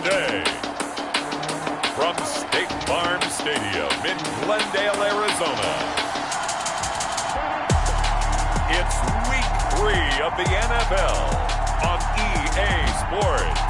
today. From State Farm Stadium in Glendale, Arizona, it's Week 3 of the NFL on EA Sports.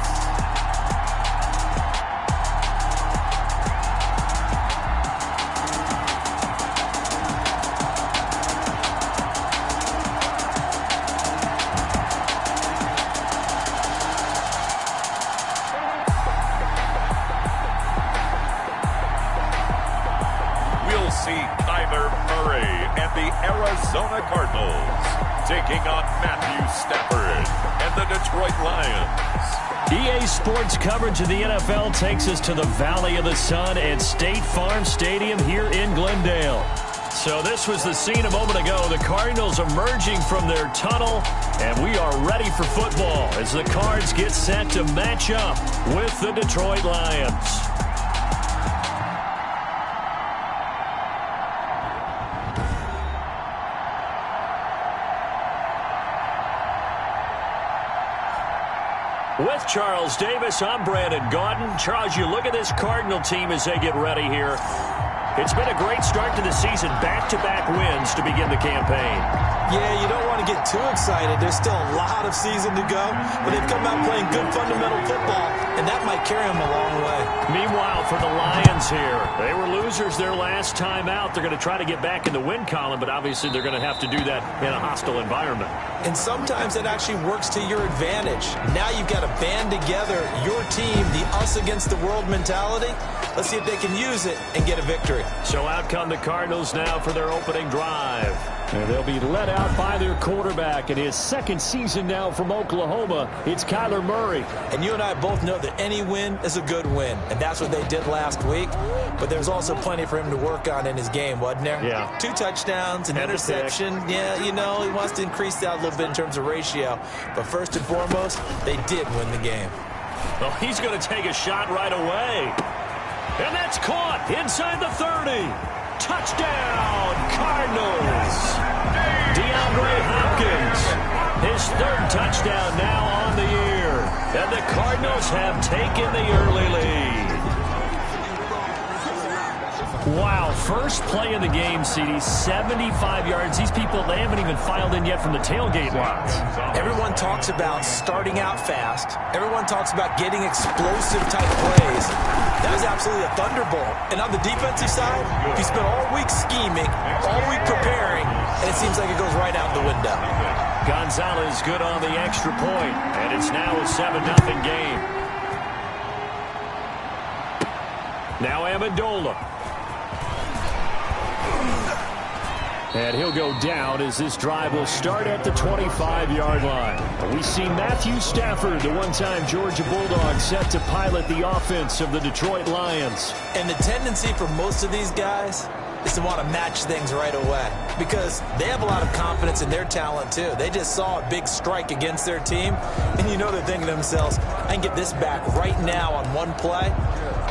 Arizona Cardinals taking on Matthew Stafford and the Detroit Lions. EA Sports coverage of the NFL takes us to the Valley of the Sun at State Farm Stadium here in Glendale. So this was the scene a moment ago. The Cardinals emerging from their tunnel, and we are ready for football as the Cards get set to match up with the Detroit Lions. With Charles Davis, I'm Brandon Gaudin. Charles, you look at this Cardinal team as they get ready here. It's been a great start to the season, back-to-back wins to begin the campaign. Yeah, you don't want to get too excited. There's still a lot of season to go, but they've come out playing good fundamental football, and that might carry them a long way. Meanwhile, for the Lions here, they were losers their last time out. They're going to try to get back in the win column, but obviously they're going to have to do that in a hostile environment. And sometimes it actually works to your advantage. Now you've got to band together your team, the us against the world mentality. Let's see if they can use it and get a victory. So out come the Cardinals now for their opening drive. And they'll be led out by their quarterback in his second season now from Oklahoma. It's Kyler Murray. And you and I both know that any win is a good win, and that's what they did last week. But there's also plenty for him to work on in his game, wasn't there? Yeah. 2 touchdowns, an interception. Yeah, you know, he wants to increase that a little bit in terms of ratio. But first and foremost, they did win the game. Well, he's going to take a shot right away. And that's caught inside the 30. Touchdown, Cardinals. DeAndre Hopkins, his 3rd touchdown now on the year. And the Cardinals have taken the early lead. Wow, first play of the game, CD, 75 yards. These people, they haven't even filed in yet from the tailgate lines. Everyone talks about starting out fast. Everyone talks about getting explosive-type plays. That was absolutely a thunderbolt. And on the defensive side, he spent all week scheming, all week preparing, and it seems like it goes right out the window. Gonzalez good on the extra point, and it's now a 7-0 game. Now Amendola. And he'll go down as this drive will start at the 25-yard line. We see Matthew Stafford, the one-time Georgia Bulldog, set to pilot the offense of the Detroit Lions. And the tendency for most of these guys is to want to match things right away because they have a lot of confidence in their talent too. They just saw a big strike against their team, and you know they're thinking to themselves, I can get this back right now on one play.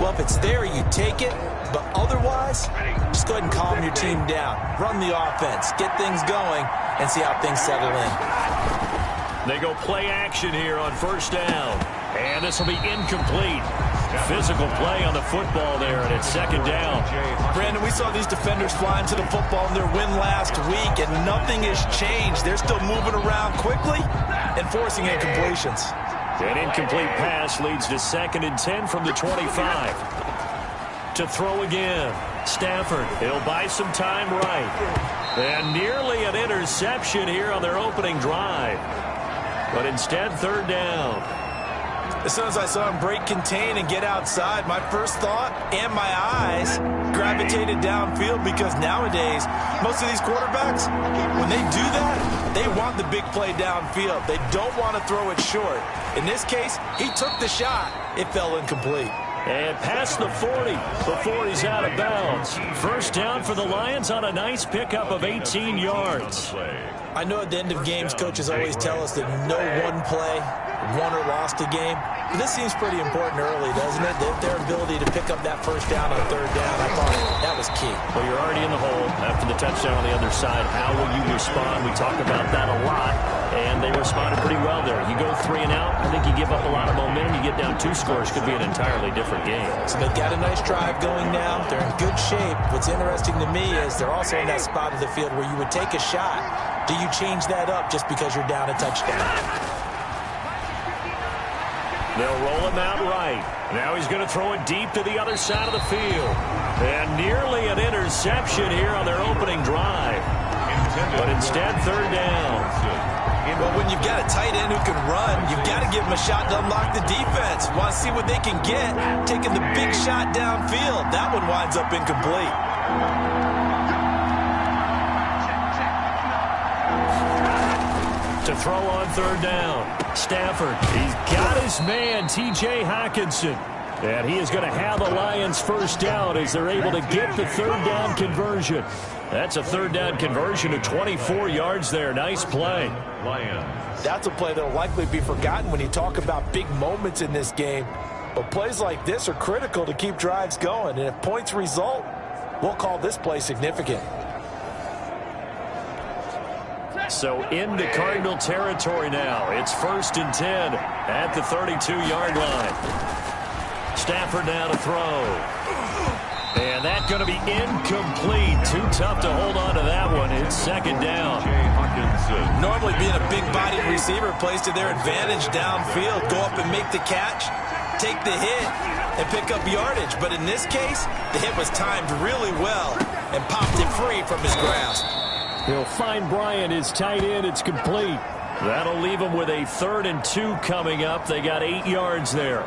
Well, if it's there, you take it. But otherwise, just go ahead and calm your team down. Run the offense, get things going, and see how things settle in. They go play action here on first down. And this will be incomplete. Physical play on the football there, and it's 2nd down. Brandon, we saw these defenders flying to the football in their win last week, and nothing has changed. They're still moving around quickly and forcing incompletions. An incomplete pass leads to 2nd and 10 from the 25. To throw again. Stafford, he'll buy some time right. And nearly an interception here on their opening drive. But instead, 3rd down. As soon as I saw him break contain and get outside, my first thought and my eyes gravitated downfield because nowadays, most of these quarterbacks, when they do that, they want the big play downfield. They don't want to throw it short. In this case, he took the shot. It fell incomplete. And past the 40 before he's out of bounds. First down for the Lions on a nice pickup of 18 yards. I know at the end of games, coaches always tell us that no one play won or lost a game. But this seems pretty important early, doesn't it? Their ability to pick up that first down on 3rd down, I thought that was key. Well, you're already in the hole after the touchdown on the other side. How will you respond? We talk about that a lot. And they respond responded pretty well there. You go 3 and out, I think you give up a lot of momentum. You get down 2 scores, could be an entirely different game. So they've got a nice drive going now. They're in good shape. What's interesting to me is they're also in that spot of the field where you would take a shot. Do you change that up just because you're down a touchdown? They'll roll him out right. Now he's going to throw it deep to the other side of the field. And nearly an interception here on their opening drive. But instead, 3rd down. Well, when you've got a tight end who can run, you've got to give him a shot to unlock the defense. Want to see what they can get. Taking the big shot downfield. That one winds up incomplete. To throw on 3rd down. Stafford, he's got his man, T.J. Hockenson. And he is going to have the Lions first down as they're able to get the 3rd down conversion. That's a 3rd down conversion of 24 yards there. Nice play. That's a play that will likely be forgotten when you talk about big moments in this game. But plays like this are critical to keep drives going. And if points result, we'll call this play significant. So into Cardinal territory now. It's 1st and 10 at the 32-yard line. Stafford now to throw. And that's going to be incomplete. Too tough to hold on to that one. It's 2nd down. Normally being a big-bodied receiver plays to their advantage downfield. Go up and make the catch, take the hit, and pick up yardage. But in this case, the hit was timed really well and popped it free from his grasp. He'll find Bryant, his tight end. It's complete. That'll leave him with a 3rd and 2 coming up. They got 8 yards there.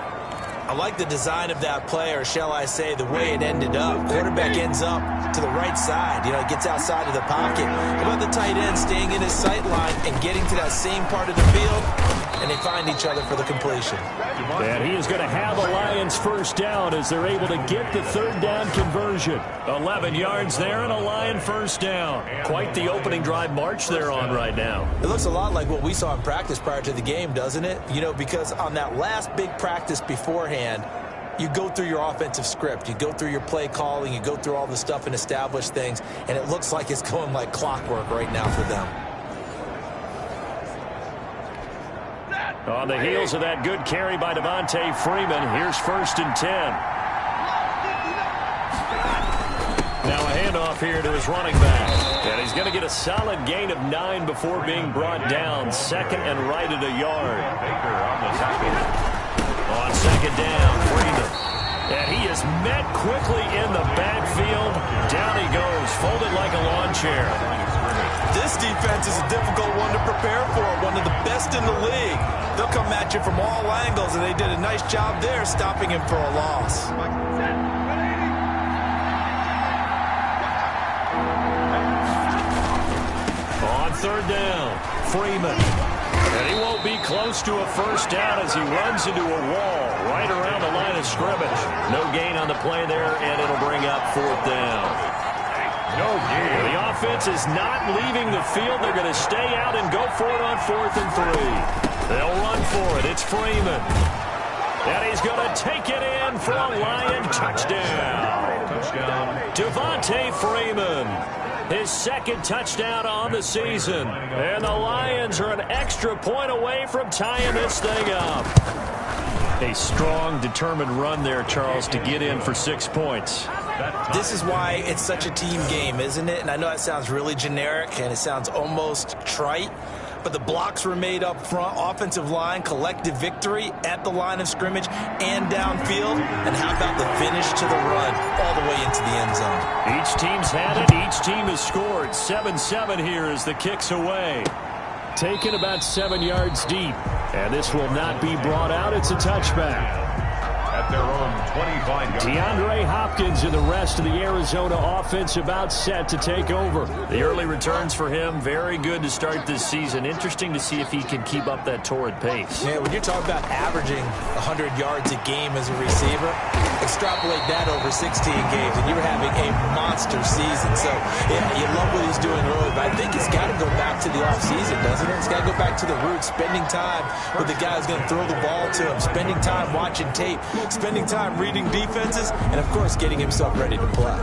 I like the design of that play, or shall I say the way it ended up. Quarterback ends up to the right side. You know, it gets outside of the pocket. How about the tight end staying in his sight line and getting to that same part of the field, and they find each other for the completion. And he is going to have a Lions first down as they're able to get the 3rd down conversion. 11 yards there and a Lion first down. Quite the opening drive march they're on right now. It looks a lot like what we saw in practice prior to the game, doesn't it? You know, because on that last big practice beforehand, you go through your offensive script. You go through your play calling. You go through all the stuff and establish things. And it looks like it's going like clockwork right now for them. On the heels of that good carry by Devontae Freeman, here's 1st and 10. Now a handoff here to his running back. And he's going to get a solid gain of 9 before being brought down. 2nd and right at a yard. On 2nd down, Freeman. And he is met quickly in the backfield. Down he goes, folded like a lawn chair. This defense is a difficult one to prepare for, one of the best in the league. They'll come at you from all angles, and they did a nice job there stopping him for a loss. On 3rd down, Freeman. And he won't be close to a first down as he runs into a wall right around the line of scrimmage. No gain on the play there, and it'll bring up 4th down. No gain. The offense is not leaving the field. They're going to stay out and go for it on 4th and 3. They'll run for it. It's Freeman. And he's going to take it in for a Lion touchdown. Devontae Freeman. His 2nd touchdown on the season. And the Lions are an extra point away from tying this thing up. A strong, determined run there, Charles, to get in for 6 points. This is why it's such a team game, isn't it? And I know that sounds really generic and it sounds almost trite, but the blocks were made up front, offensive line, collective victory at the line of scrimmage and downfield. And how about the finish to the run all the way into the end zone? Each team's had it. Each team has scored. 7-7 here as the kick's away. Taken about 7 yards deep. And this will not be brought out. It's a touchback. At their own 25-yard DeAndre Hopkins and the rest of the Arizona offense about set to take over. The early returns for him, very good to start this season. Interesting to see if he can keep up that torrid pace. Yeah, when you're talking about averaging 100 yards a game as a receiver, extrapolate that over 16 games, and you're having a monster season. So, yeah, you love what he's doing early, but I think it's got to go back to the offseason, doesn't it? It's got to go back to the roots, spending time with the guy who's going to throw the ball to him, spending time watching tape, spending time reading defenses, and, of course, getting himself ready to play.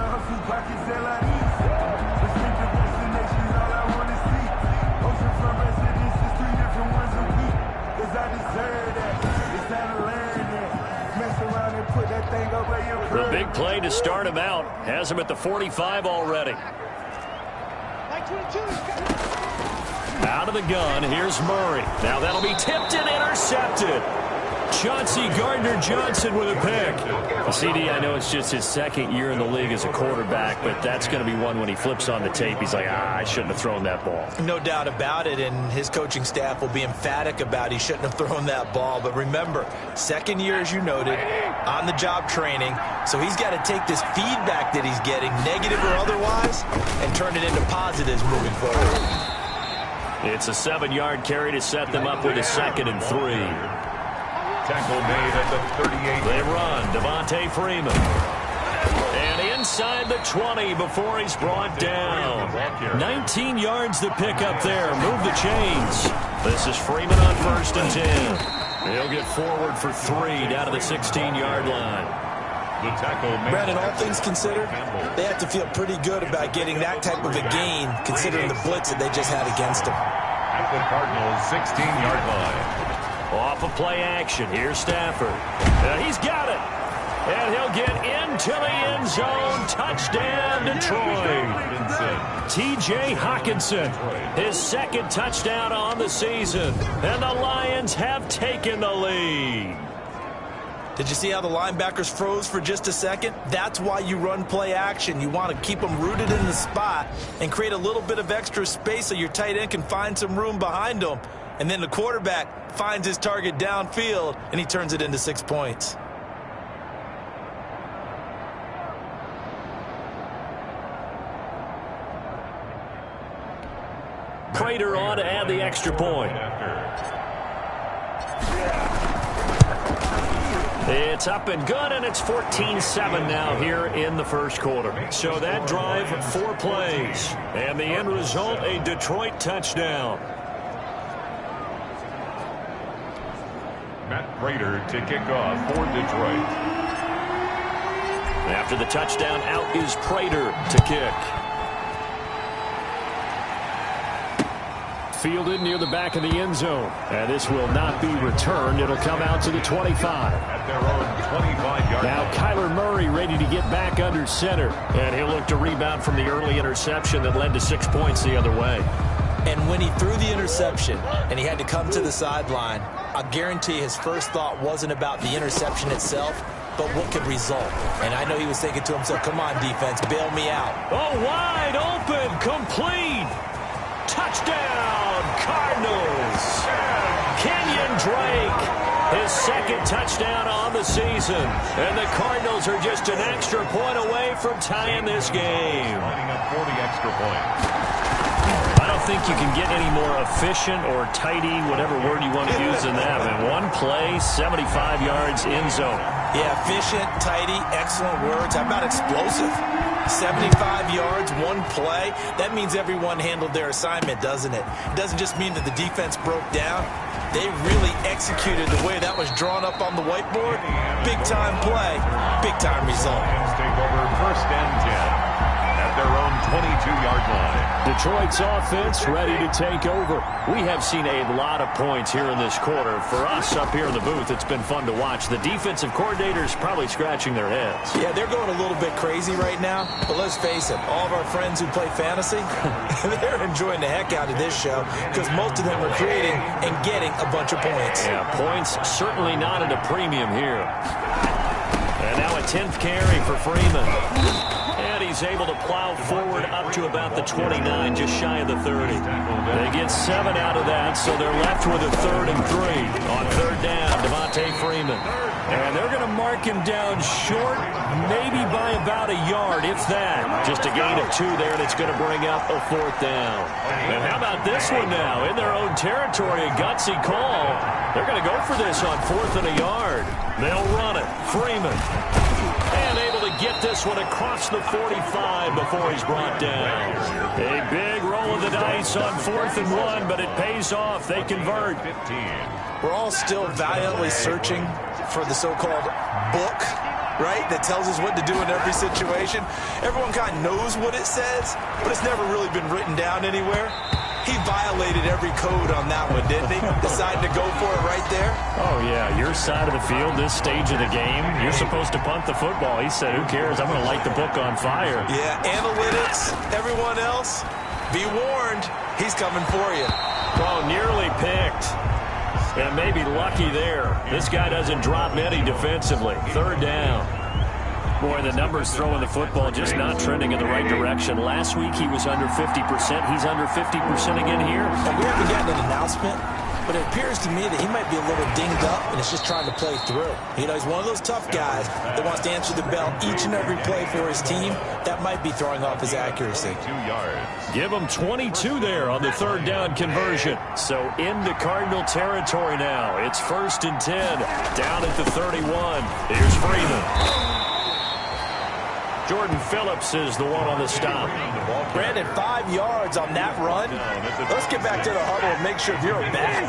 Big play to start him out. Has him at the 45 already. Out of the gun, here's Murray. Now that'll be tipped and intercepted. Chauncey Gardner-Johnson with a pick. CD, I know it's just his second year in the league as a quarterback, but that's going to be one when he flips on the tape. He's like, I shouldn't have thrown that ball. No doubt about it, and his coaching staff will be emphatic about he shouldn't have thrown that ball. But remember, second year, as you noted, on-the-job training, so he's got to take this feedback that he's getting, negative or otherwise, and turn it into positives moving forward. It's a 7-yard carry to set them up with a 2nd and 3. Tackle made at the 38. They run. Devontae Freeman. And inside the 20 before he's brought down. 19 yards to pick up there. Move the chains. This is Freeman on 1st and 10. He'll get forward for 3 down to the 16-yard line. The tackle made. Brandon, all things considered, they have to feel pretty good about getting that type of a gain, considering the blitz that they just had against them. At the Cardinals' 16-yard line. Off of play action. Here's Stafford. He's got it. And he'll get into the end zone. Touchdown, Detroit. T.J. Hockenson, his 2nd touchdown on the season. And the Lions have taken the lead. Did you see how the linebackers froze for just a second? That's why you run play action. You want to keep them rooted in the spot and create a little bit of extra space so your tight end can find some room behind them. And then the quarterback finds his target downfield, and he turns it into 6 points. Prater on to add the extra point. It's up and good, and it's 14-7 now here in the first quarter. So that drive, 4 plays. And the end result, a Detroit touchdown. Matt Prater to kick off for Detroit. After the touchdown, out is Prater to kick. Fielded near the back of the end zone. And this will not be returned. It'll come out to the 25. At their own 25-yard line. Now Kyler Murray ready to get back under center. And he'll look to rebound from the early interception that led to 6 points the other way. And when he threw the interception and he had to come to the sideline, I guarantee his first thought wasn't about the interception itself, but what could result. And I know he was thinking to himself, come on, defense, bail me out. Oh, wide open, complete. Touchdown, Cardinals. Kenyon Drake, his 2nd touchdown on the season. And the Cardinals are just an extra point away from tying this game. Lining up for the extra point. I don't think you can get any more efficient or tidy, whatever word you want to use in that. And 1 play, 75 yards, end zone. Yeah, efficient, tidy, excellent words. How about explosive? 75 yards, 1 play. That means everyone handled their assignment, doesn't it? It doesn't just mean that the defense broke down. They really executed the way that was drawn up on the whiteboard. Big-time play, big-time result. Take over 1st and 10. At their own 22-yard line. Detroit's offense ready to take over. We have seen a lot of points here in this quarter. For us up here in the booth, it's been fun to watch. The defensive coordinators probably scratching their heads. Yeah, they're going a little bit crazy right now. But let's face it, all of our friends who play fantasy, they're enjoying the heck out of this show because most of them are creating and getting a bunch of points. Yeah, points certainly not at a premium here. And now a 10th carry for Freeman. And he's able to plow forward up to about the 29, just shy of the 30. They get 7 out of that, so they're left with a 3rd and 3. On 3rd down, Devontae Freeman. And they're going to mark him down short, maybe by about a yard, if that. Just a gain of 2 there, and it's going to bring up a 4th down. And how about this one now? In their own territory, a gutsy call. They're going to go for this on 4th and a yard. They'll run it. Freeman. And able to get this one across the 45 before he's brought down. A big roll of the dice on 4th and 1, but it pays off. They convert. 15. We're all still valiantly searching for the so-called book, right, that tells us what to do in every situation. Everyone kind of knows what it says, but it's never really been written down anywhere. He violated every code on that one, didn't he? Decided to go for it right there. Oh, yeah, your side of the field, this stage of the game, you're supposed to punt the football. He said, who cares? I'm going to light the book on fire. Yeah, analytics, everyone else, be warned, he's coming for you. Oh, nearly picked. And maybe lucky there. This guy doesn't drop many defensively. Third down. Boy, the numbers throwing the football just not trending in the right direction. Last week he was under 50%. He's under 50% again here. And we haven't gotten an announcement, but it appears to me that he might be a little dinged up and is just trying to play through. You know, he's one of those tough guys that wants to answer the bell each and every play for his team. That might be throwing off his accuracy. 2 yards. Give him 22 there on the third down conversion. So into Cardinal territory now. It's 1st and 10. Down at the 31. Here's Freeman. Jordan Phillips is the one on the stop. Brandon, 5 yards on that run. Let's get back to the huddle and make sure if you're a back,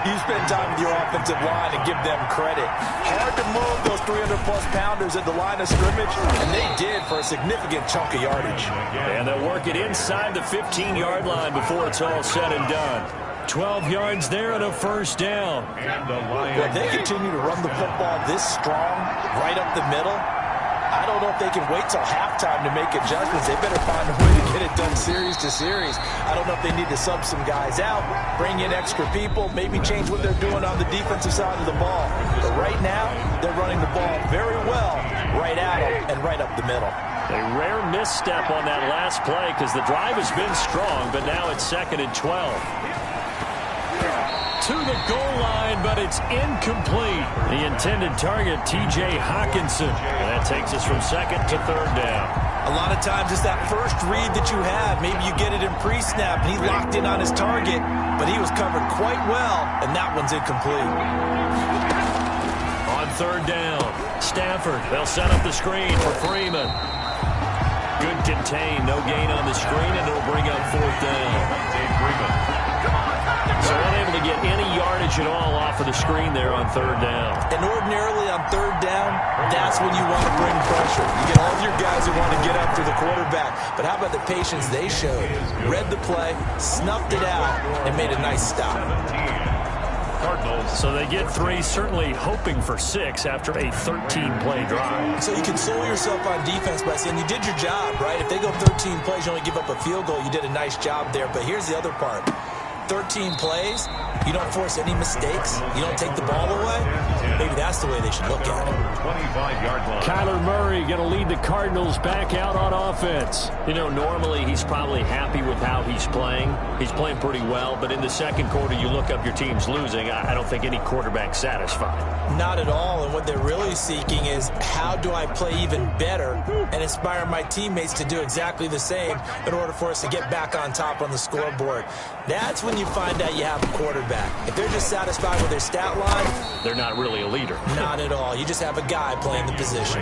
you spend time with your offensive line and give them credit. Hard to move those 300-plus pounders at the line of scrimmage, and they did for a significant chunk of yardage. And they'll work it inside the 15-yard line before it's all said and done. 12 yards there and a first down. Well, if they continue to run the football this strong, right up the middle, I don't know if they can wait till halftime to make adjustments. They better find a way to get it done series to series. I don't know if they need to sub some guys out, bring in extra people, maybe change what they're doing on the defensive side of the ball. But right now, they're running the ball very well right at them and right up the middle. A rare misstep on that last play because the drive has been strong, but now it's 2nd and 12. To the goal line, but it's incomplete. The intended target, T.J. Hawkinson. And that takes us from 2nd to 3rd down. A lot of times it's that first read that you have. Maybe you get it in pre-snap, and he locked in on his target, but he was covered quite well, and that one's incomplete. On 3rd down, Stafford. They'll set up the screen for Freeman. Good contain, no gain on the screen, and it'll bring up 4th down. So unable to get any yardage at all off of the screen there on 3rd down. And ordinarily on 3rd down, that's when you want to bring pressure. You get all of your guys who want to get after the quarterback. But how about the patience they showed? Read the play, snuffed it out, and made a nice stop. Cardinals. So they get 3, certainly hoping for 6 after a 13-play drive. So you console yourself on defense by saying you did your job, right? If they go 13 plays, you only give up a field goal, you did a nice job there. But here's the other part. 13 plays, you don't force any mistakes, you don't take the ball away, maybe that's the way they should look at it. 25-yard line. Kyler Murray going to lead the Cardinals back out on offense. You know, normally he's probably happy with how he's playing. He's playing pretty well, but in the second quarter, you look up your team's losing. I don't think any quarterback's satisfied. Not at all, and what they're really seeking is how do I play even better and inspire my teammates to do exactly the same in order for us to get back on top on the scoreboard. That's when you find out you have a quarterback. If they're just satisfied with their stat line, they're not really a leader. Not at all. You just have a guy playing the position.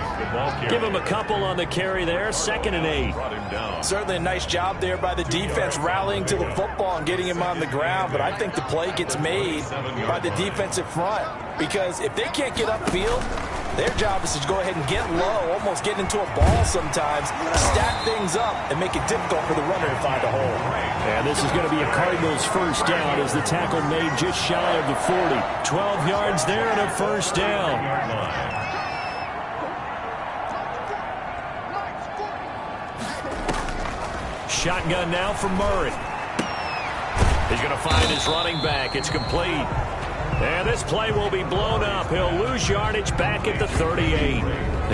Give him a couple on the carry there. 2nd and 8. Certainly a nice job there by the defense rallying to the football and getting him on the ground, but I think the play gets made by the defensive front because if they can't get upfield, their job is to go ahead and get low, almost get into a ball sometimes, stack things up, and make it difficult for the runner to find a hole. And this is going to be a Cardinals first down as the tackle made just shy of the 40. 12 yards there and a first down. Shotgun now for Murray. He's going to find his running back. It's complete. And this play will be blown up. He'll lose yardage back at the 38.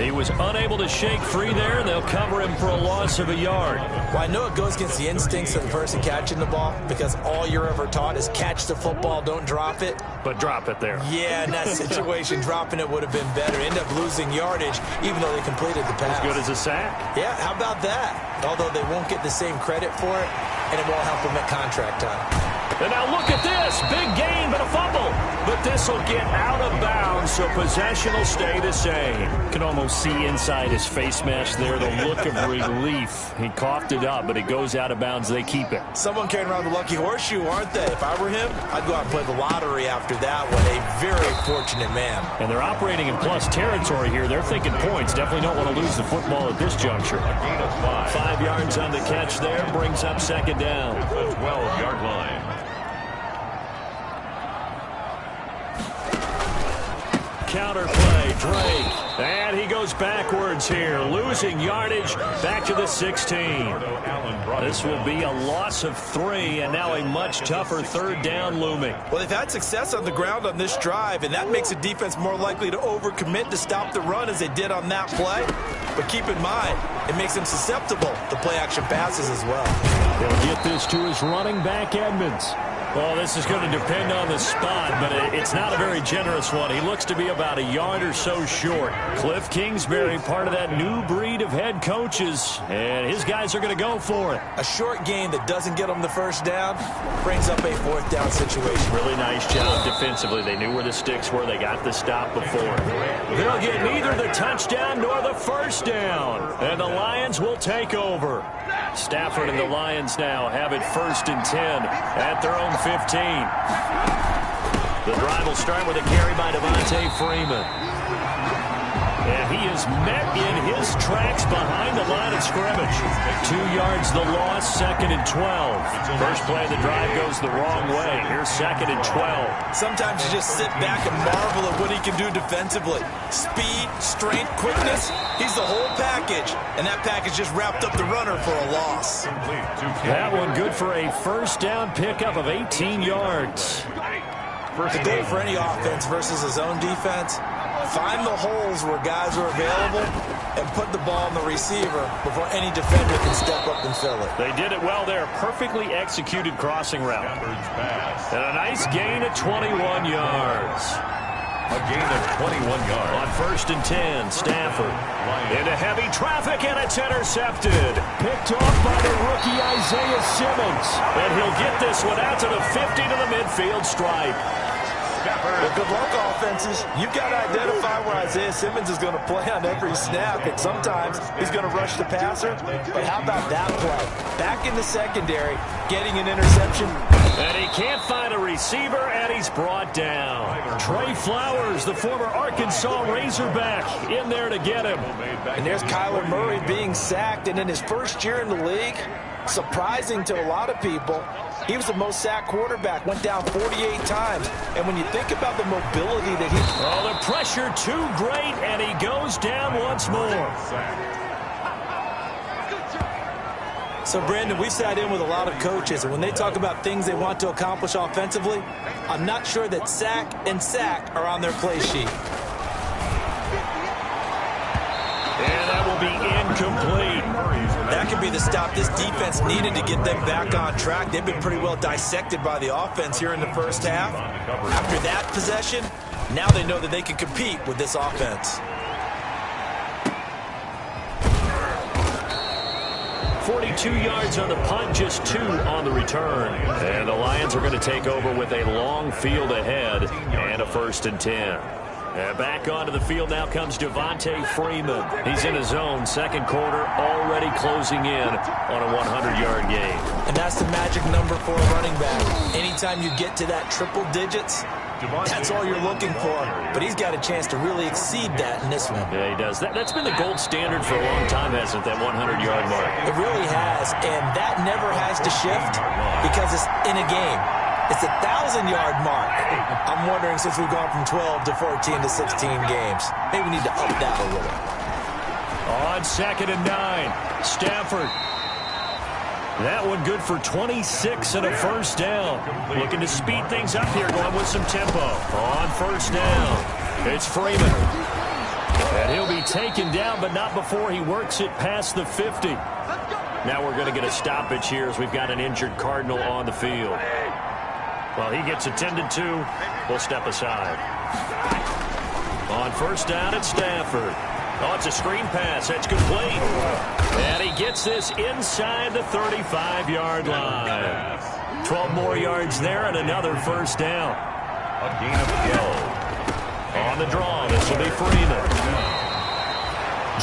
He was unable to shake free there, and they'll cover him for a loss of a yard. Well, I know it goes against the instincts of the person catching the ball because all you're ever taught is catch the football, don't drop it. But drop it there. Yeah, in that situation, dropping it would have been better. End up losing yardage, even though they completed the pass. As good as a sack. Yeah, how about that? Although they won't get the same credit for it, and it won't help them at contract time. And now look at this. Big gain, but a fumble. But this this will get out of bounds, so possession will stay the same. You can almost see inside his face mask there the look of relief. He coughed it up, but it goes out of bounds. They keep it. Someone carrying around the lucky horseshoe, aren't they? If I were him, I'd go out and play the lottery after that one. A very fortunate man. And they're operating in plus territory here. They're thinking points. Definitely don't want to lose the football at this juncture. 5 yards on the catch there. Brings up second down. The 12-yard line. Counter play, Drake. And he goes backwards here, losing yardage back to the 16. This will be a loss of 3, and now a much tougher third down looming. Well, they've had success on the ground on this drive, and that makes the defense more likely to overcommit to stop the run as they did on that play. But keep in mind, it makes them susceptible to play-action passes as well. He'll get this to his running back, Edmonds. Well, this is going to depend on the spot, but it's not a very generous one. He looks to be about a yard or so short. Cliff Kingsbury, part of that new breed of head coaches, and his guys are going to go for it. A short gain that doesn't get them the first down brings up a fourth down situation. Really nice job defensively. They knew where the sticks were. They got the stop before. They'll get neither the touchdown nor the first down, and the Lions will take over. Stafford and the Lions now have it 1st and 10 at their own 15. The drive will start with a carry by Devontae Freeman. And he is met in his tracks behind the line of scrimmage. 2 yards the loss, 2nd and 12. First play of the drive goes the wrong way. Here's 2nd and 12. Sometimes you just sit back and marvel at what he can do defensively. Speed, strength, quickness, he's the whole package. And that package just wrapped up the runner for a loss. That one good for a first down pickup of 18 yards. The goal for any offense versus his own defense, find the holes where guys are available and put the ball on the receiver before any defender can step up and fill it. They did it well there. Perfectly executed crossing route. And a nice gain of 21 yards. A gain of 21 yards. On 1st and 10, Stafford into heavy traffic, and it's intercepted. Picked off by the rookie Isaiah Simmons. And he'll get this one out to the 50 to the midfield stripe. Well, good luck, offenses. You've got to identify where Isaiah Simmons is going to play on every snap, and sometimes he's going to rush the passer. But how about that play? Back in the secondary, getting an interception. And he can't find a receiver, and he's brought down. Trey Flowers, the former Arkansas Razorback, in there to get him. And there's Kyler Murray being sacked, and in his first year in the league, surprising to a lot of people, he was the most sacked quarterback, went down 48 times. And when you think about the mobility that he... Oh, the pressure too great, and he goes down once more. So, Brandon, we've sat in with a lot of coaches, and when they talk about things they want to accomplish offensively, I'm not sure that sack and sack are on their play sheet. And that will be incomplete. That could be the stop this defense needed to get them back on track. They've been pretty well dissected by the offense here in the first half. After that possession, now they know that they can compete with this offense. 42 yards on the punt, just 2 on the return. And the Lions are going to take over with a long field ahead and a 1st and 10. Back onto the field now comes Devontae Freeman. He's in his zone, second quarter, already closing in on a 100-yard game. And that's the magic number for a running back. Anytime you get to that triple digits, that's all you're looking for. But he's got a chance to really exceed that in this one. Yeah, he does. That's been the gold standard for a long time, hasn't it, that 100-yard mark? It really has, and that never has to shift because it's in a game. It's a 1,000-yard mark. I'm wondering, since we've gone from 12 to 14 to 16 games, maybe we need to up that a little. On 2nd and 9, Stafford. That one good for 26 and a first down. Looking to speed things up here, going with some tempo. On 1st down, it's Freeman. And he'll be taken down, but not before he works it past the 50. Now we're going to get a stoppage here as we've got an injured Cardinal on the field. Well, he gets attended to. We'll step aside. On 1st down, it's Stafford. Oh, it's a screen pass. That's complete. And he gets this inside the 35-yard line. 12 more yards there and another 1st down. A gain of 12. On the draw, this will be Freeman.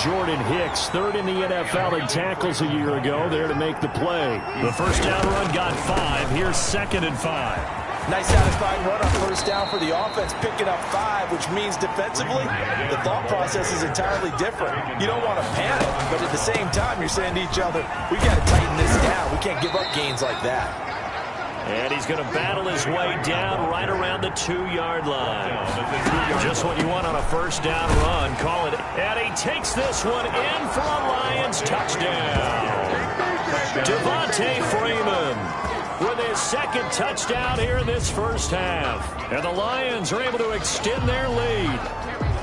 Jordan Hicks, third in the NFL in tackles a year ago, there to make the play. The first down run got 5. Here's 2nd and 5. Nice satisfying run on first down for the offense, picking up 5, which means defensively, the thought process is entirely different. You don't want to panic, but at the same time, you're saying to each other, we got to tighten this down. We can't give up gains like that. And he's going to battle his way down right around the 2-yard line. Just what you want on a first down run. Call it. And he takes this one in for a Lions touchdown. Devontae Freeman with his 2nd touchdown here in this first half. And the Lions are able to extend their lead.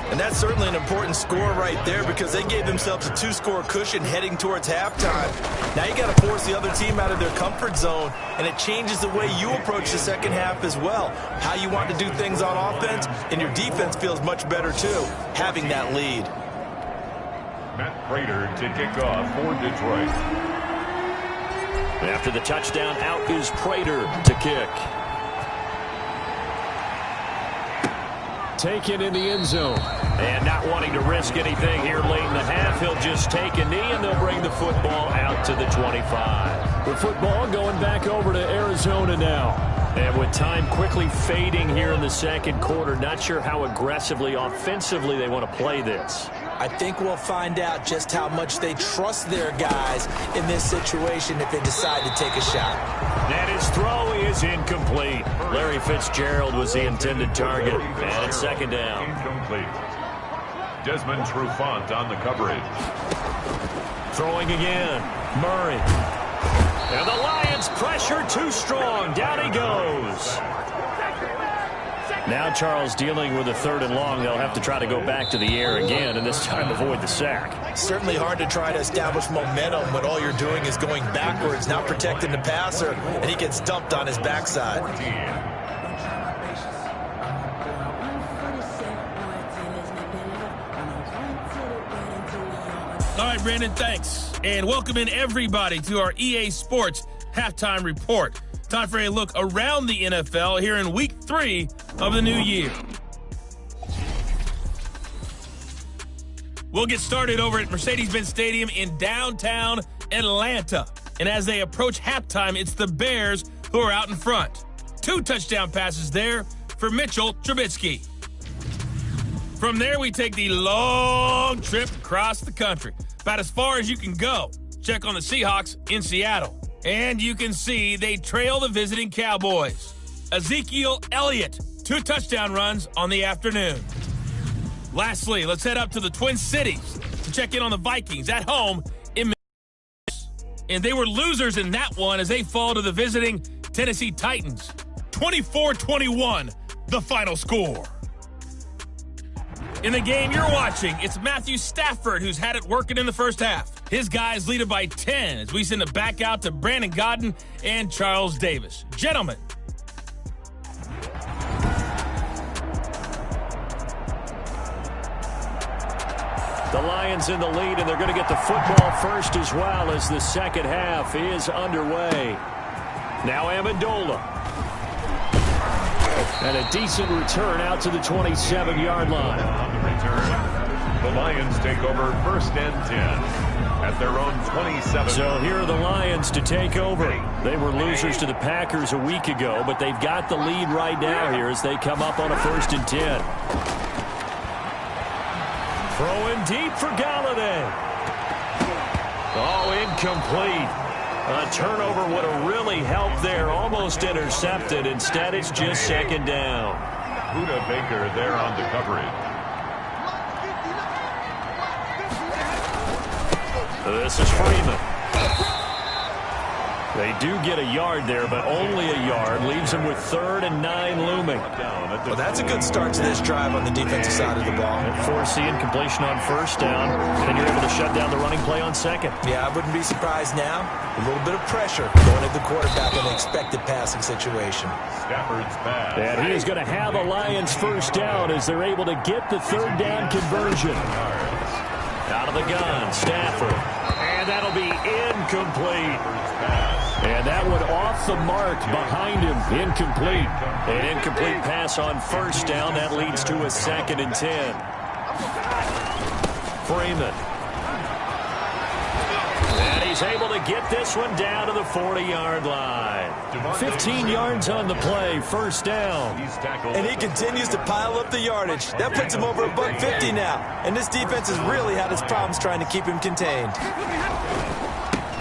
And that's certainly an important score right there because they gave themselves a 2-score cushion heading towards halftime. Now you got to force the other team out of their comfort zone, and it changes the way you approach the second half as well. How you want to do things on offense, and your defense feels much better too, having that lead. Matt Prater to kick off for Detroit. After the touchdown, out is Prater to kick. Taken in the end zone. And not wanting to risk anything here late in the half, he'll just take a knee, and they'll bring the football out to the 25. The football going back over to Arizona now. And with time quickly fading here in the second quarter, not sure how aggressively, offensively they want to play this. I think we'll find out just how much they trust their guys in this situation if they decide to take a shot. And his throw is incomplete. Larry Fitzgerald was the intended target. And it's 2nd down. Incomplete. Desmond Trufant on the coverage. Throwing again. Murray. And the Lions pressure too strong. Down he goes. Now Charles dealing with a 3rd and long. They'll have to try to go back to the air again, and this time avoid the sack. Certainly hard to try to establish momentum when all you're doing is going backwards, not protecting the passer, and he gets dumped on his backside. All right, Brandon, thanks. And welcome in everybody to our EA Sports Halftime Report. Time for a look around the NFL here in Week 3 of the new year. We'll get started over at Mercedes-Benz Stadium in downtown Atlanta. And as they approach halftime, it's the Bears who are out in front. 2 touchdown passes there for Mitchell Trubisky. From there, we take the long trip across the country, about as far as you can go. Check on the Seahawks in Seattle. And you can see they trail the visiting Cowboys. Ezekiel Elliott, 2 touchdown runs on the afternoon. Lastly, let's head up to the Twin Cities to check in on the Vikings at home in Minneapolis. And they were losers in that one as they fall to the visiting Tennessee Titans. 24-21, the final score. In the game you're watching, it's Matthew Stafford who's had it working in the first half. His guys lead it by 10 as we send it back out to Brandon Godden and Charles Davis. Gentlemen. The Lions in the lead, and they're going to get the football first as well as the second half is underway. Now Amendola. And a decent return out to the 27-yard line. On the return, the Lions take over 1st and 10 at their own 27. So here are the Lions to take over. They were losers to the Packers a week ago, but they've got the lead right now here as they come up on a 1st and 10. Throwing deep for Galladay. Oh, incomplete. A turnover would have really helped there. Almost intercepted. Instead, it's just 2nd down. Buda Baker there on the coverage. This is Freeman. They do get a yard there, but only a yard. Leaves them with 3rd and 9 looming. Well, that's a good start to this drive on the defensive side of the ball. Forcing completion on 1st down, and you're able to shut down the running play on 2nd. Yeah, I wouldn't be surprised now. A little bit of pressure going at the quarterback in an expected passing situation. Stafford's pass. And he is going to have a Lions 1st down as they're able to get the 3rd down conversion. Out of the gun, Stafford. And that'll be incomplete. Pass. And that one off the mark behind him. Incomplete. An incomplete pass on first down. That leads to a 2nd and 10. Freeman. And he's able to get this one down to the 40-yard line. 15 yards on the play. First down. And he continues to pile up the yardage. That puts him over $150 now. And this defense has really had its problems trying to keep him contained.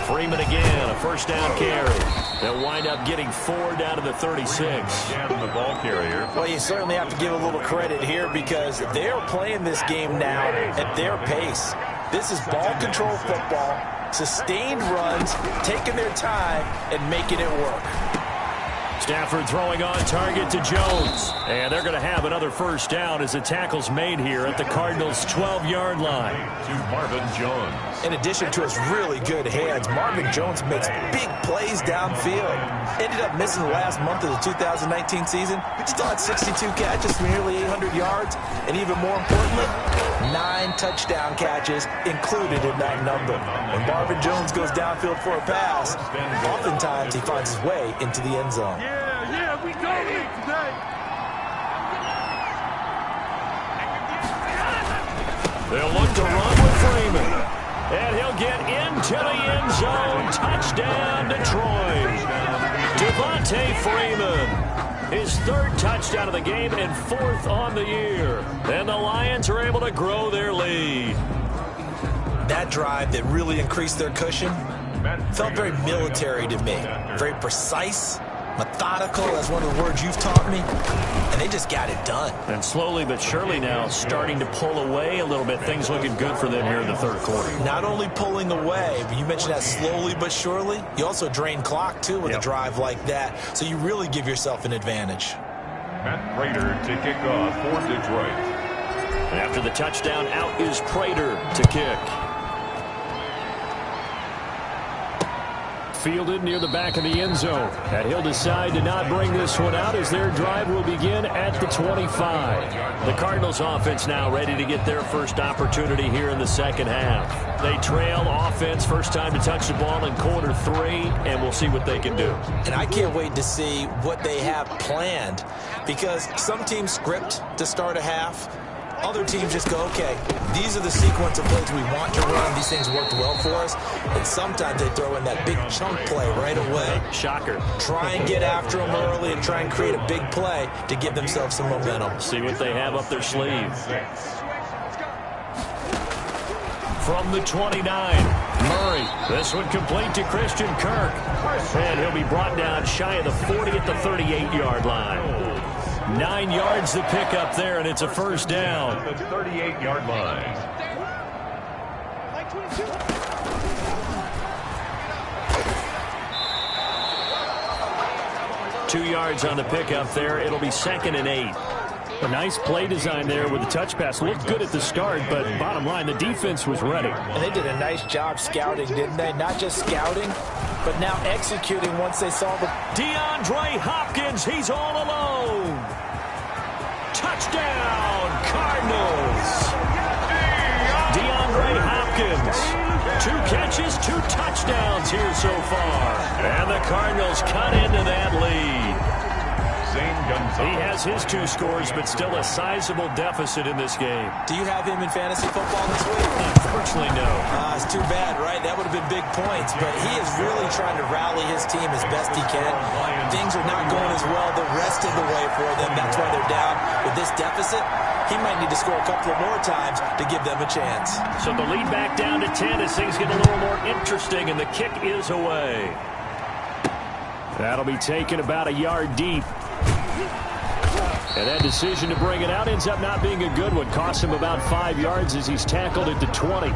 Freeman again, a first down carry. They'll wind up getting 4 down to the 36. The ball carrier. Well, you certainly have to give a little credit here because they're playing this game now at their pace. This is ball control football, sustained runs, taking their time, and making it work. Stafford throwing on target to Jones. And they're going to have another first down as the tackle's made here at the Cardinals' 12-yard line. To Marvin Jones. In addition to his really good hands, Marvin Jones makes big plays downfield. Ended up missing the last month of the 2019 season. Still had 62 catches for nearly 800 yards. And even more importantly, 9 touchdown catches included in that number. When Marvin Jones goes downfield for a pass, oftentimes he finds his way into the end zone. Yeah, we got it today. They'll look to run with Freeman. And he'll get into the end zone. Touchdown, Detroit. Devontae Freeman. His 3rd touchdown of the game and 4th on the year. And the Lions are able to grow their lead. That drive that really increased their cushion felt very military to me. Very precise, methodical, that's one of the words you've taught me. And they just got it done. And slowly but surely now starting to pull away a little bit. Things looking good for them here in the 3rd quarter. Not only pulling away, but you mentioned that slowly but surely. You also drain clock, too, with a drive like that. So you really give yourself an advantage. Matt Prater to kick off for Detroit. And after the touchdown, out is Prater to kick. Fielded near the back of the end zone. And he'll decide to not bring this one out as their drive will begin at the 25. The Cardinals offense now ready to get their first opportunity here in the 2nd half. They trail offense first time to touch the ball in quarter 3, and we'll see what they can do. And I can't wait to see what they have planned because some teams script to start a half. Other teams just go, okay, these are the sequence of plays we want to run. These things worked well for us. And sometimes they throw in that big chunk play right away. Shocker. Try and get after them early and try and create a big play to give themselves some momentum. See what they have up their sleeve. From the 29, Murray. This one complete to Christian Kirk. And he'll be brought down shy of the 40 at the 38-yard line. 9 yards to pick up there, and it's a first down. The 38-yard line. Two yards on the pickup there. It'll be 2nd and 8. A nice play design there with the touch pass. Looked good at the start, but bottom line, the defense was ready. And they did a nice job scouting, didn't they? Not just scouting, but now executing once they saw the... DeAndre Hopkins, he's all alone. Touchdown, Cardinals. DeAndre Hopkins. 2 catches, 2 touchdowns here so far. And the Cardinals cut into that lead. He has his 2 scores, but still a sizable deficit in this game. Do you have him in fantasy football this week? Unfortunately, no. It's too bad, right? That would have been big points, but he is really trying to rally his team as best he can. Things are not going as well the rest of the way for them. That's why they're down. With this deficit, he might need to score a couple of more times to give them a chance. So the lead back down to 10 as things get a little more interesting, and the kick is away. That'll be taken about a yard deep. And that decision to bring it out ends up not being a good one. Costs him about 5 yards as he's tackled at the 20.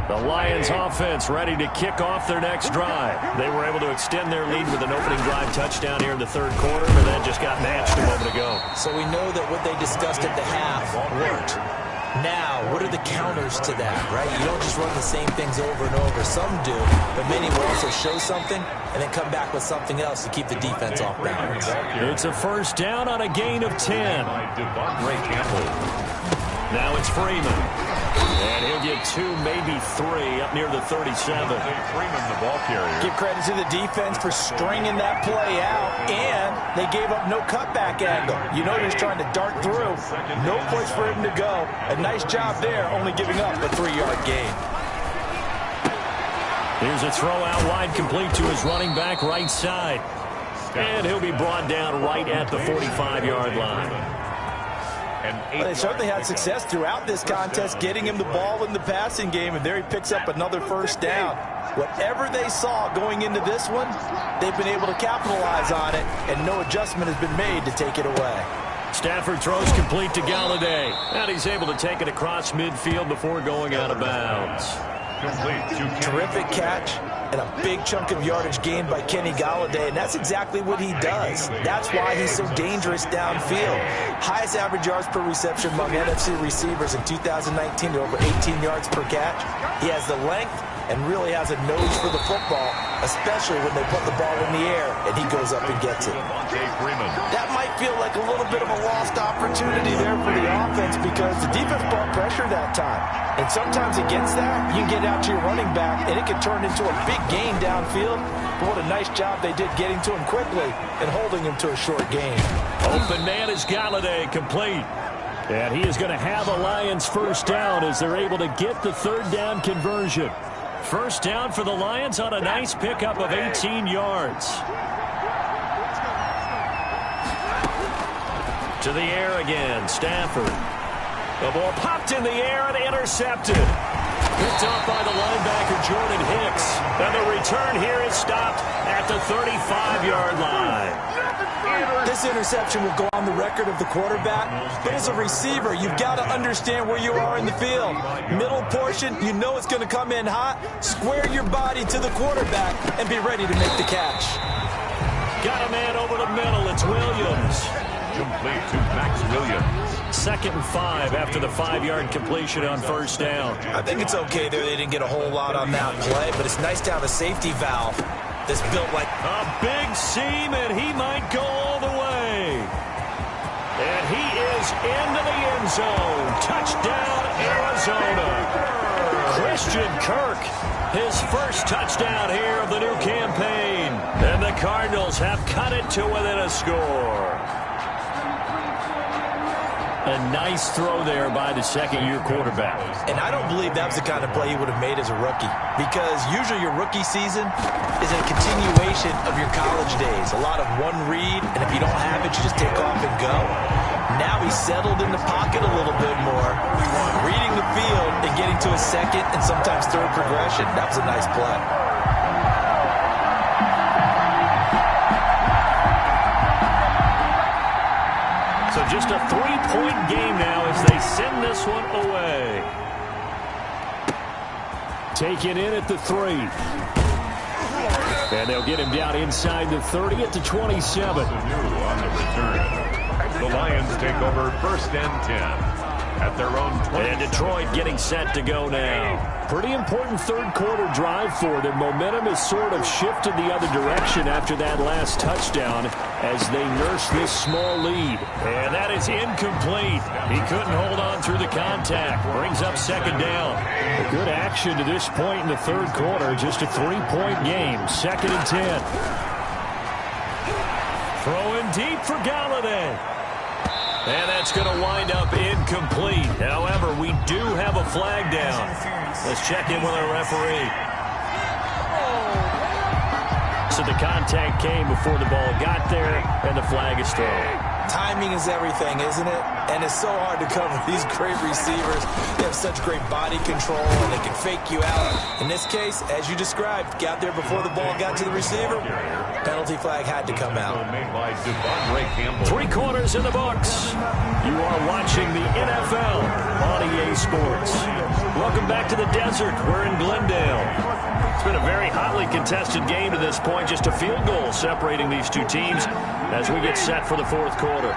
The Lions offense ready to kick off their next drive. They were able to extend their lead with an opening drive touchdown here in the 3rd quarter, but that just got matched a moment ago. So we know that what they discussed at the half worked. Now, what are the counters to that, right? You don't just run the same things over and over. Some do, but many will also show something and then come back with something else to keep the defense off balance. It's a first down on a gain of 10. Now it's Freeman. And he'll get 2, maybe 3 up near the 37. Freeman, the ball carrier. Give credit to the defense for stringing that play out, and they gave up no cutback angle. You know, he's trying to dart through. No place for him to go. A nice job there, only giving up a 3-yard gain. Here's a throw out wide, complete to his running back right side. And he'll be brought down right at the 45-yard line. Well, they certainly had success throughout this contest, getting him the ball in the passing game, and there he picks up another first down. Whatever they saw going into this one, they've been able to capitalize on it, and no adjustment has been made to take it away. Stafford throws complete to Galladay, and he's able to take it across midfield before going out of bounds. Terrific catch and a big chunk of yardage gained by Kenny Galladay, and that's exactly what he does. That's why he's so dangerous downfield. Highest average yards per reception among NFC receivers in 2019 to over 18 yards per catch. He has the length and really has a nose for the football, especially when they put the ball in the air and he goes up and gets it. That might feel like a little bit of a lost opportunity there for the offense because the defense brought pressure that time. And sometimes against that, you can get out to your running back and it can turn into a big gain downfield. But what a nice job they did getting to him quickly and holding him to a short gain. Open man is Galladay, complete. And he is going to have a Lions first down as they're able to get the third down conversion. First down for the Lions on a nice pickup of 18 yards. To the air again, Stafford. The ball popped in the air and intercepted. Picked off by the linebacker, Jordan Hicks. And the return here is stopped at the 35-yard line. This interception will go on the record of the quarterback, but as a receiver, you've got to understand where you are in the field. Middle portion, you know it's going to come in hot. Square your body to the quarterback and be ready to make the catch. Got a man over the middle. It's Williams. Complete to Max Williams. 2nd and 5 after the 5-yard completion on first down. I think it's okay there. They didn't get a whole lot on that play, but it's nice to have a safety valve that's built like a big seam, and he might go all the way. And he is into the end zone. Touchdown, Arizona. Christian Kirk, his first touchdown here of the new campaign. And the Cardinals have cut it to within a score. A nice throw there by the second-year quarterback. And I don't believe that was the kind of play he would have made as a rookie, because usually your rookie season is a continuation of your college days. A lot of one read, and if you don't have it, you just take off and go. Now he's settled in the pocket a little bit more, reading the field and getting to his second and sometimes third progression. That was a nice play. So just a 3-point game now as they send this one away. Taken in at the 3. And they'll get him down inside the 30 at the 27. On the return. The Lions take over 1st and 10. At their own 20. And Detroit getting set to go now. Pretty important third-quarter drive for them. Momentum has sort of shifted the other direction after that last touchdown as they nurse this small lead. And that is incomplete. He couldn't hold on through the contact. Brings up 2nd down. Good action to this point in the third quarter. Just a 3-point game. 2nd and 10. Throwing deep for Galladay. And that's going to wind up incomplete. However, we do have a flag down. Let's check in with our referee. So the contact came before the ball got there, and the flag is thrown. Timing is everything, isn't it? And it's so hard to cover these great receivers. They have such great body control, and they can fake you out. In this case, as you described, got there before the ball got to the receiver. Penalty flag had to come out. 3 quarters in the books. You are watching the NFL on EA Sports. Welcome back to the desert. We're in Glendale. It's been a very hotly contested game to this point. Just a field goal separating these two teams as we get set for the 4th quarter.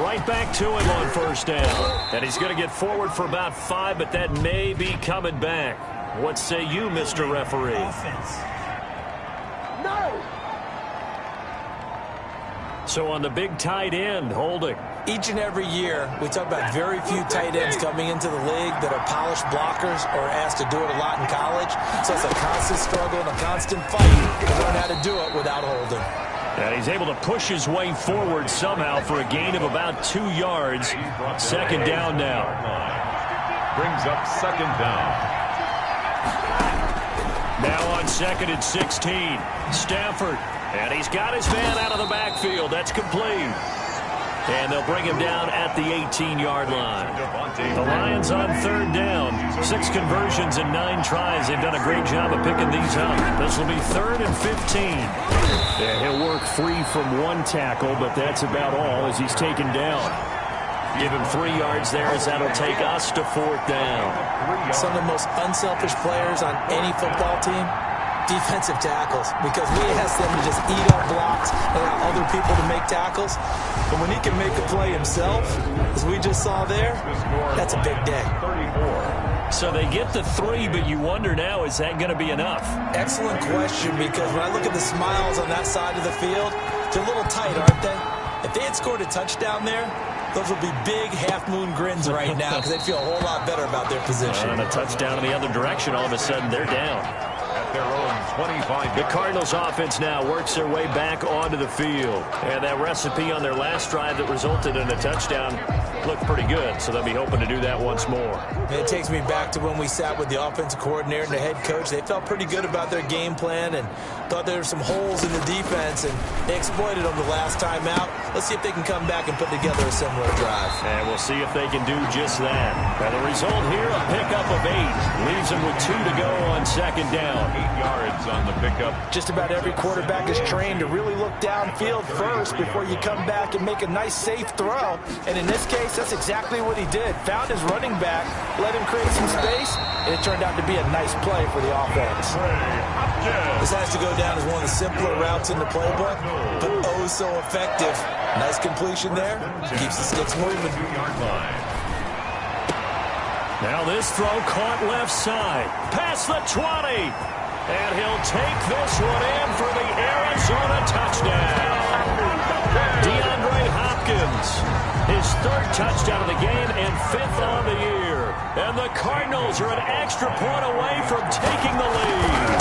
Right back to him on first down. And he's going to get forward for about 5, but that may be coming back. What say you, Mr. Referee? Offense. No! So on the big tight end, holding. Each and every year, we talk about very few tight ends coming into the league that are polished blockers or asked to do it a lot in college. So it's a constant struggle and a constant fight to learn how to do it without holding. And he's able to push his way forward somehow for a gain of about 2 yards. Second down now. Brings up second down. Now on second and 16. Stafford. And he's got his man out of the backfield. That's complete. And they'll bring him down at the 18-yard line. The Lions on third down. 6 conversions and 9 tries. They've done a great job of picking these up. This will be 3rd and 15. Yeah, he'll work free from 1 tackle, but that's about all as he's taken down. Give him 3 yards there as that'll take us to 4th down. Some of the most unselfish players on any football team, defensive tackles, because we ask them to just eat up blocks and allow other people to make tackles. But when he can make a play himself, as we just saw there, that's a big day. 34. So they get the 3, but you wonder now, is that going to be enough? Excellent question, because when I look at the smiles on that side of the field, they're a little tight, aren't they? If they had scored a touchdown there, those would be big half-moon grins right now because they'd feel a whole lot better about their position. And a touchdown in the other direction, all of a sudden they're down. At their own 25. The Cardinals offense now works their way back onto the field. And that recipe on their last drive that resulted in a touchdown looked pretty good, so they'll be hoping to do that once more. And it takes me back to when we sat with the offensive coordinator and the head coach. They felt pretty good about their game plan and thought there were some holes in the defense, and they exploited them the last time out. Let's see if they can come back and put together a similar drive. And we'll see if they can do just that. And the result here, a pickup of 8. Leaves them with 2 to go on second down. 8 yards on the pickup. Just about every quarterback is trained to really look downfield first before you come back and make a nice, safe throw. And in this case, that's exactly what he did. Found his running back, let him create some space, and it turned out to be a nice play for the offense. This has to go down as one of the simpler routes in the playbook, but oh so effective. Nice completion there. Keeps the sticks moving. 2-yard line. Now this throw caught left side. Past the 20. And he'll take this one in for the Arizona touchdown. DeAndre Hopkins. His 3rd touchdown of the game and 5th on the year. And the Cardinals are an extra point away from taking the lead.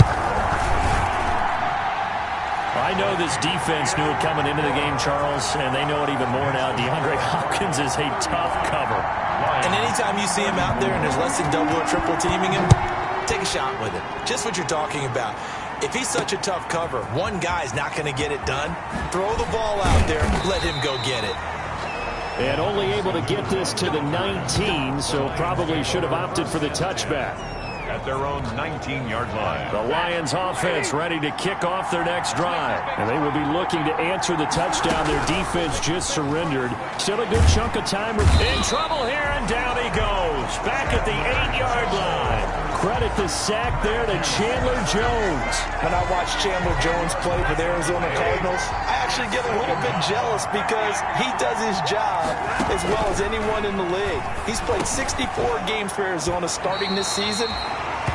I know this defense knew it coming into the game, Charles, and they know it even more now. DeAndre Hopkins is a tough cover. And anytime you see him out there and there's less than double or triple teaming him, take a shot with it. Just what you're talking about. If he's such a tough cover, one guy's not going to get it done. Throw the ball out there, let him go get it. And only able to get this to the 19, so probably should have opted for the touchback. At their own 19-yard line. The Lions offense ready to kick off their next drive. And they will be looking to answer the touchdown. Their defense just surrendered. Still a good chunk of time. In trouble here, and down he goes. Back at the 8-yard line. Credit the sack there to Chandler Jones. When I watch Chandler Jones play for the Arizona Cardinals, I actually get a little bit jealous because he does his job as well as anyone in the league. He's played 64 games for Arizona starting this season.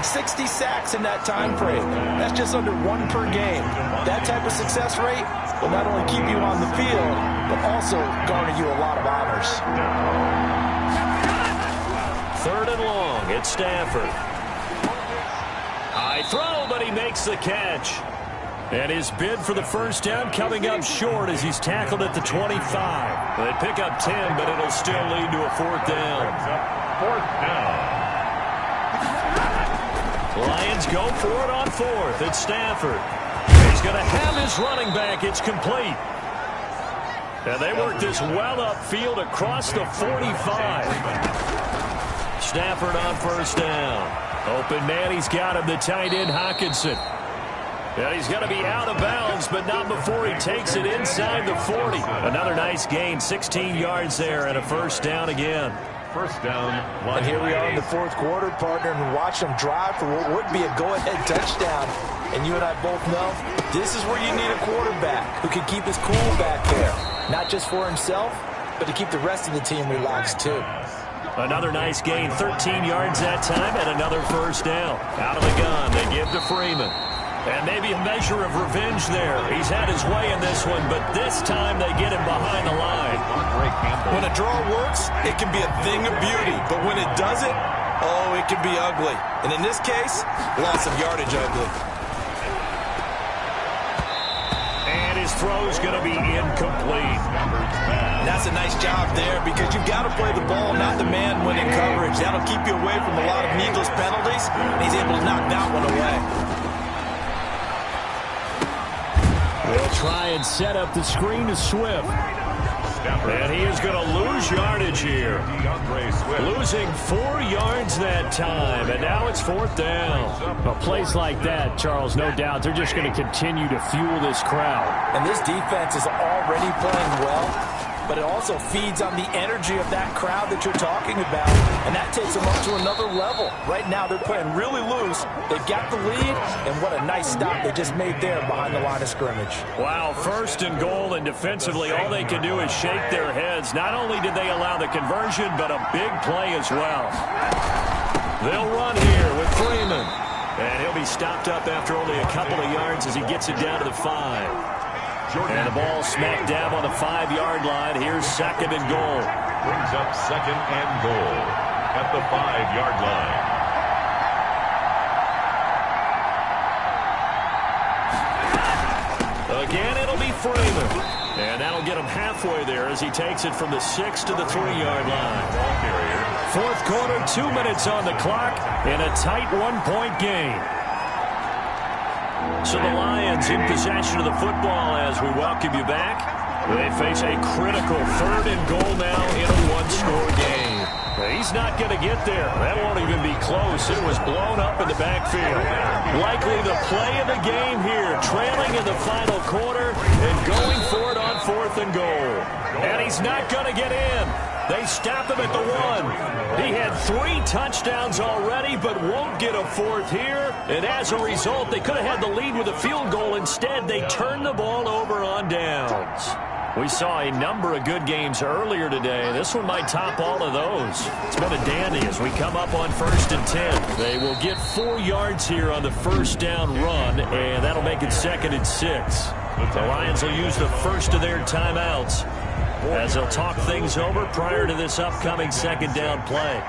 60 sacks in that time frame. That's just under 1 per game. That type of success rate will not only keep you on the field, but also garner you a lot of honors. 3rd and long. It's Stafford. High throw, but he makes the catch. And his bid for the first down coming up short as he's tackled at the 25. They pick up 10, but it'll still lead to a 4th down. 4th down. Lions go for it on 4th. It's Stafford. He's going to have his running back. It's complete. And they work this well upfield across the 45. Stafford on first down. Open man, he's got him, the tight end Hockenson. And he's going to be out of bounds, but not before he takes it inside the 40. Another nice gain, 16 yards there, and a first down again. First down. And here we are in the 4th quarter, partner, and watch them drive for what would be a go-ahead touchdown. And you and I both know this is where you need a quarterback who can keep his cool back there, not just for himself, but to keep the rest of the team relaxed too. Another nice gain, 13 yards that time, and another first down. Out of the gun, they give to Freeman. And maybe a measure of revenge there. He's had his way in this one, but this time they get him behind the line. When a draw works, it can be a thing of beauty. But when it doesn't, oh, it can be ugly. And in this case, loss of yardage ugly. And his throw's going to be incomplete. That's a nice job there because you've got to play the ball, not the man when in coverage. That'll keep you away from a lot of needless penalties, and he's able to knock that one away. They'll try and set up the screen to Swift. And he is going to lose yardage here. Losing 4 yards that time, and now it's fourth down. A place like that, Charles, no doubt, they're just going to continue to fuel this crowd. And this defense is already playing well, but it also feeds on the energy of that crowd that you're talking about, and that takes them up to another level. Right now, they're playing really loose. They've got the lead, and what a nice stop they just made there behind the line of scrimmage. Wow, first and goal, and defensively, all they can do is shake their heads. Not only did they allow the conversion, but a big play as well. They'll run here with Freeman, and he'll be stopped up after only a couple of yards as he gets it down to the 5. And the ball smack dab on the 5-yard line. Here's second and goal. Brings up second and goal at the 5-yard line. Again, it'll be Freeman. And that'll get him halfway there as he takes it from the 6 to the 3-yard line. Fourth quarter, 2 minutes on the clock in a tight 1-point game. So the Lions in possession of the football as we welcome you back. They face a critical third and goal now in a one-score game. He's not going to get there. That won't even be close. It was blown up in the backfield. Likely the play of the game here, trailing in the final quarter and going for it on fourth and goal. And he's not going to get in. They stop him at the 1. He had 3 touchdowns already, but won't get a fourth here. And as a result, they could have had the lead with a field goal. Instead, they turned the ball over on downs. We saw a number of good games earlier today. This one might top all of those. It's been a dandy as we come up on 1st and 10. They will get 4 yards here on the first down run, and that'll make it 2nd and 6. The Lions will use the first of their timeouts as they'll talk things over prior to this upcoming second down play.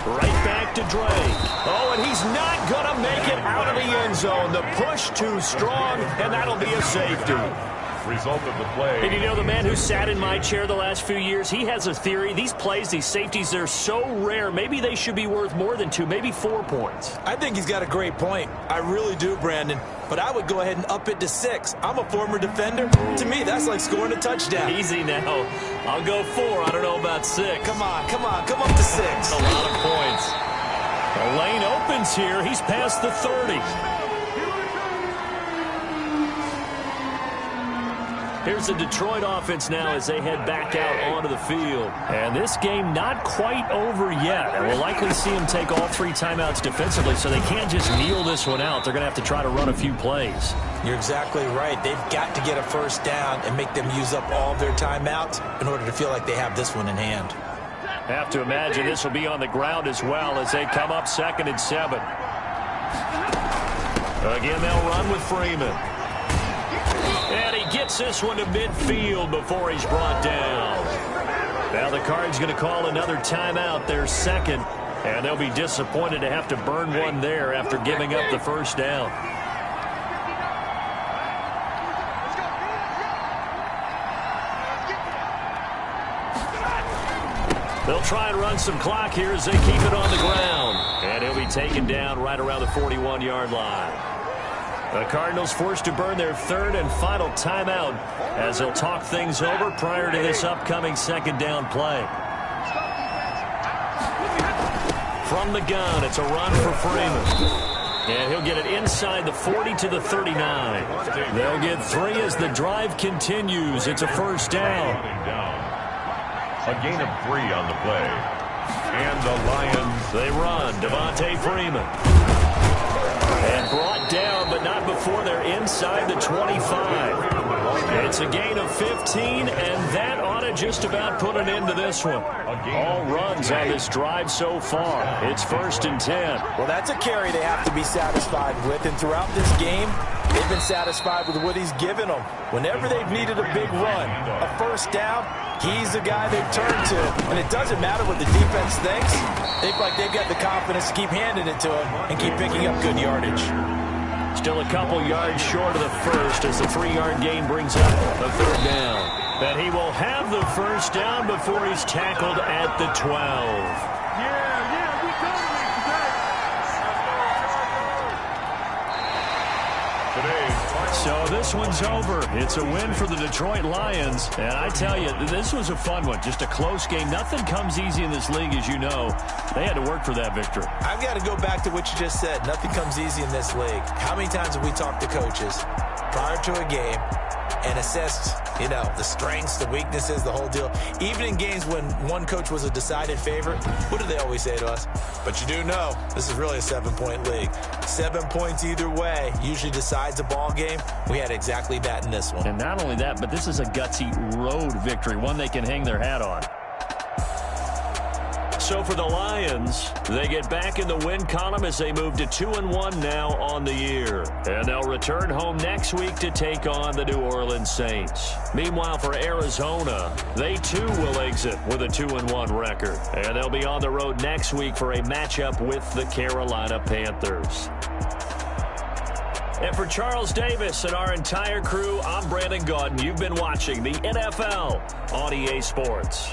Right back to Drake. Oh, and he's not going to make it out of the end zone. The push too strong, and that'll be a safety. Result of the play. And you know, the man who sat in my chair the last few years, he has a theory. These plays, these safeties, they're so rare. Maybe they should be worth more than 2, maybe 4 points. I think he's got a great point. I really do, Brandon. But I would go ahead and up it to 6. I'm a former defender. To me, that's like scoring a touchdown. Easy now. I'll go 4. I don't know about 6. Come on. Come up to 6. A lot of points. The lane opens here. He's past the 30. Here's the Detroit offense now as they head back out onto the field. And this game not quite over yet. And we'll likely see them take all 3 timeouts defensively, so they can't just kneel this one out. They're going to have to try to run a few plays. You're exactly right. They've got to get a first down and make them use up all their timeouts in order to feel like they have this one in hand. Have to imagine this will be on the ground as well as they come up 2nd and 7. Again, they'll run with Freeman. And he gets this one to midfield before he's brought down. Now the Cards going to call another timeout, their 2nd, and they'll be disappointed to have to burn one there after giving up the first down. They'll try and run some clock here as they keep it on the ground. And he'll be taken down right around the 41-yard line. The Cardinals forced to burn their 3rd and final timeout as they'll talk things over prior to this upcoming second down play. From the gun, it's a run for Freeman. And he'll get it inside the 40 to the 39. They'll get 3 as the drive continues. It's a first down. A gain of 3 on the play. And the Lions. They run. Devontae Freeman. And brought down, but not before before they're inside the 25. It's a gain of 15, and that ought to just about put an end to this one. All runs on this drive so far. It's 1st and 10. Well, that's a carry they have to be satisfied with, and throughout this game, they've been satisfied with what he's given them. Whenever they've needed a big run, a first down, he's the guy they've turned to. And it doesn't matter what the defense thinks. They feel like they've got the confidence to keep handing it to him and keep picking up good yardage. Still a couple yards short of the first as the 3-yard gain brings up a 3rd down. And he will have the first down before he's tackled at the 12. So this one's over. It's a win for the Detroit Lions. And I tell you, this was a fun one. Just a close game. Nothing comes easy in this league, as you know. They had to work for that victory. I've got to go back to what you just said. Nothing comes easy in this league. How many times have we talked to coaches prior to a game and assessed, the strengths, the weaknesses, the whole deal? Even in games when one coach was a decided favorite, what do they always say to us? But you do know, this is really a 7-point league. 7 points either way usually decides a ball game. We had exactly that in this one. And not only that, but this is a gutsy road victory, one they can hang their hat on. So for the Lions, they get back in the win column as they move to 2-1 now on the year. And they'll return home next week to take on the New Orleans Saints. Meanwhile, for Arizona, they too will exit with a 2-1 record. And they'll be on the road next week for a matchup with the Carolina Panthers. And for Charles Davis and our entire crew, I'm Brandon Gaudin. You've been watching the NFL on EA Sports.